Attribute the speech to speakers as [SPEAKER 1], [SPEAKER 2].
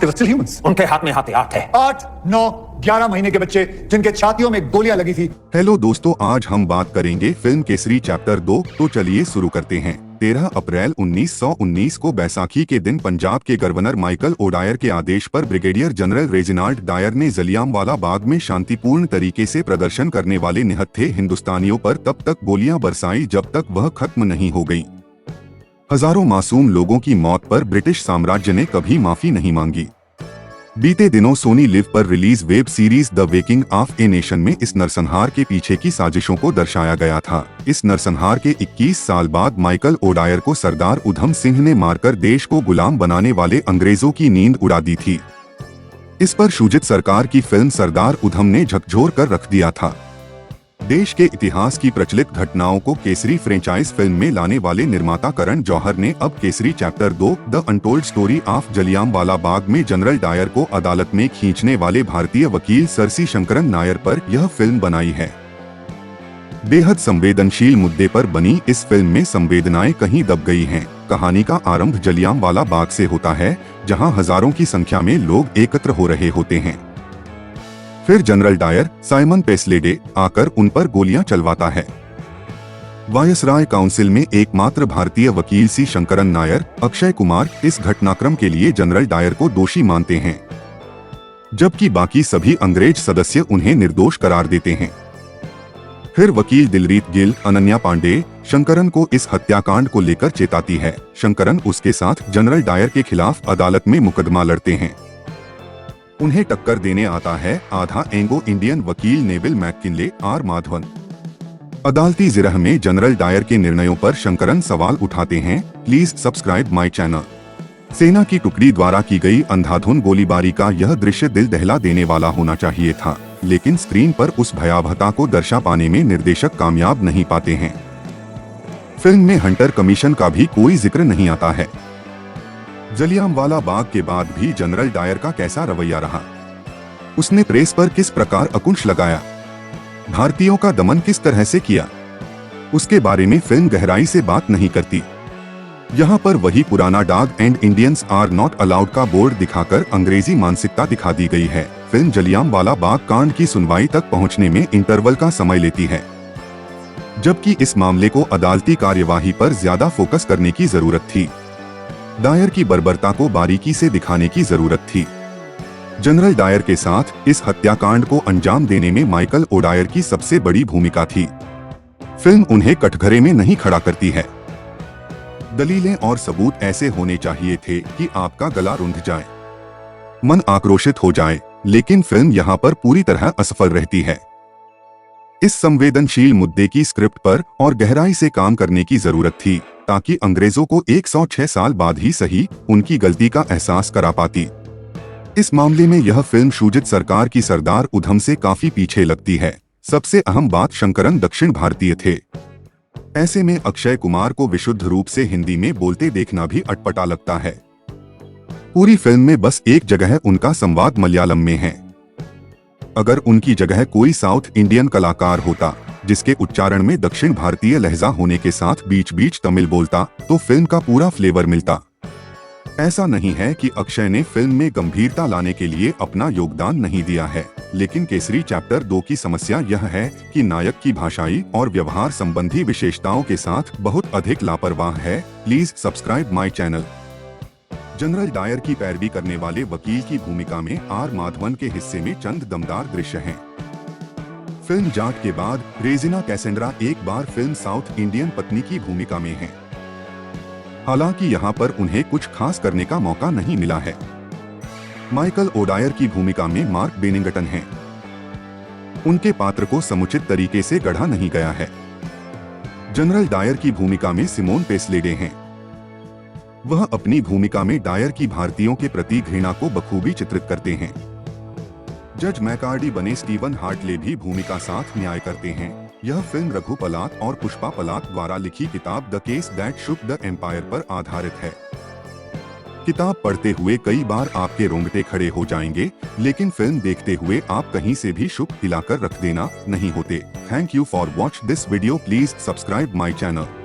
[SPEAKER 1] they were still humans.
[SPEAKER 2] उनके हाथ में हथियार थे।
[SPEAKER 1] 8, 9, 11 महीने के बच्चे जिनके छातियों में गोलियां लगी थी।
[SPEAKER 3] हेलो दोस्तों, आज हम बात करेंगे फिल्म केसरी चैप्टर 2। तो चलिए शुरू करते हैं। 13 अप्रैल 1919 को बैसाखी के दिन पंजाब के गवर्नर माइकल ओडायर के आदेश पर ब्रिगेडियर जनरल रेजिनाल्ड डायर ने जलियांवाला बाग में शांतिपूर्ण तरीके से प्रदर्शन करने वाले निहत्थे हिंदुस्तानियों पर तब तक गोलियां बरसाई जब तक वह खत्म नहीं हो गई। हजारों मासूम लोगों की मौत पर ब्रिटिश साम्राज्य ने कभी माफी नहीं मांगी। बीते दिनों सोनी लिव पर release web series the waking of a nation में इस नरसंहार के पीछे की साजिशों को दर्शाया गया था। इस नरसंहार के 21 साल बाद माइकल ओडायर को सरदार उधम सिंह ने मारकर देश को गुलाम बनाने वाले अंग्रेजों की नींद उड़ा दी थी। इस पर शुजित सरकार की फिल्म सरदार उधम ने झकझोर कर रख दिया था। देश के इतिहास की प्रचलित घटनाओं को केसरी फ्रेंचाइज फिल्म में लाने वाले निर्माता करण जौहर ने अब Kesari chapter 2 the untold story of Jallianwala Bagh में जनरल डायर को अदालत में खींचने वाले भारतीय वकील सरसी शंकरन नायर पर यह फिल्म बनाई है। बेहद संवेदनशील मुद्दे पर बनी इस फिल्म में संवेदनाएं कहीं दब गई हैं। कहानी का आरंभ जलियांवाला बाग से होता है, जहां हजारों की संख्या में लोग एकत्र हो रहे होते हैं। फिर जनरल डायर साइमन पेस्लेडे आकर उन पर गोलियां चलवाता है। वायसराय काउंसिल में एकमात्र भारतीय वकील सी शंकरन नायर अक्षय कुमार इस घटनाक्रम के लिए जनरल डायर को दोषी मानते हैं, जबकि बाकी सभी अंग्रेज सदस्य उन्हें निर्दोष करार देते हैं। फिर वकील दिलरीत गिल अनन्या पांडे शंकरन को इस हत्याकांड को लेकर चेताती है। शंकरन उसके साथ जनरल डायर के खिलाफ अदालत में मुकदमा लड़ते हैं। उन्हें टक्कर देने आता है आधा एंग्लो इंडियन वकील नेविल मैककिनले आर माधवन। अदालती जिरह में जनरल डायर के निर्णयों पर शंकरन सवाल उठाते हैं। Please subscribe my channel. सेना की टुकड़ी द्वारा की गई अंधाधुन गोलीबारी का यह दृश्य दिल दहला देने वाला होना चाहिए था, लेकिन स्क्रीन पर उस भयावहता को दर्शा पाने में निर्देशक कामयाब नहीं पाते हैं। फिल्म में हंटर कमीशन का भी कोई जिक्र नहीं आता है। जलियांवाला बाग के बाद भी जनरल डायर का कैसा रवैया रहा? उसने प्रेस पर किस प्रकार अंकुश लगाया? भारतीयों का दमन किस तरह से किया? उसके बारे में फिल्म गहराई से बात नहीं करती। यहाँ पर वही पुराना dog and Indians are not allowed का बोर्ड दिखाकर अंग्रेजी मानसिकता दिखा दी गई है। फिल्म जलियांवाला बाग कांड की सुनवाई तक पहुँचने में इंटरवल का समय लेती है, जबकि इस मामले को अदालती कार्यवाही पर ज्यादा फोकस करने की जरूरत थी। डायर की बर्बरता को बारीकी से दिखाने की जरूरत थी। जनरल डायर के साथ इस हत्याकांड को अंजाम देने में माइकल ओडायर की सबसे बड़ी भूमिका थी। फिल्म उन्हें कटघरे में नहीं खड़ा करती है। दलीलें और सबूत ऐसे होने चाहिए थे कि आपका गला रुंध जाए, मन आक्रोशित हो जाए, लेकिन फिल्म यहाँ पर पूरी तरह असफल रहती है। इस संवेदनशील मुद्दे की स्क्रिप्ट पर और गहराई से काम करने की जरूरत थी, ताकि अंग्रेजों को 106 साल बाद ही सही उनकी गलती का एहसास करा पाती। इस मामले में यह फिल्म शुजित सरकार की सरदार उधम से काफी पीछे लगती है। सबसे अहम बात, शंकरन दक्षिण भारतीय थे। ऐसे में अक्षय कुमार को विशुद्ध रूप से हिंदी में बोलते देखना भी अटपटा लगता है। पूरी फिल्म में बस एक जगह उनका संवाद मलयालम में है। अगर उनकी जगह कोई साउथ इंडियन कलाकार होता जिसके उच्चारण में दक्षिण भारतीय लहजा होने के साथ बीच बीच तमिल बोलता, तो फिल्म का पूरा फ्लेवर मिलता। ऐसा नहीं है कि अक्षय ने फिल्म में गंभीरता लाने के लिए अपना योगदान नहीं दिया है, लेकिन केसरी चैप्टर 2 की समस्या यह है कि नायक की भाषाई और व्यवहार संबंधी विशेषताओं के साथ बहुत अधिक लापरवाह है। Please subscribe my channel. General Dyer की पैरवी करने वाले वकील की भूमिका में आर माधवन के हिस्से में चंद दमदार दृश्य हैं। फिल्म जाट के बाद रेजिना कैसेंड्रा एक बार फिल्म साउथ इंडियन पत्नी की भूमिका में हैं। हालांकि यहाँ पर उन्हें कुछ खास करने का मौका नहीं मिला है। माइकल ओडायर की भूमिका में मार्क बेनिंगटन हैं। उनके पात्र को समुचित तरीके से गढ़ा नहीं गया है। जनरल डायर की भूमिका में सिमोन पेस्लेडे हैं। वह अपनी भूमिका में डायर की भारतीयों के प्रति घृणा को बखूबी चित्रित करते हैं। जज मैकार्डी बने स्टीवन हार्टले भी भूमिका साथ न्याय करते हैं। यह फिल्म रघु पलात और पुष्पा पलात द्वारा लिखी किताब the case that shook the empire पर आधारित है। किताब पढ़ते हुए कई बार आपके रोंगटे खड़े हो जाएंगे, लेकिन फिल्म देखते हुए आप कहीं से भी शुक हिलाकर रख देना नहीं होते। Thank you for watch this video. Please subscribe my channel.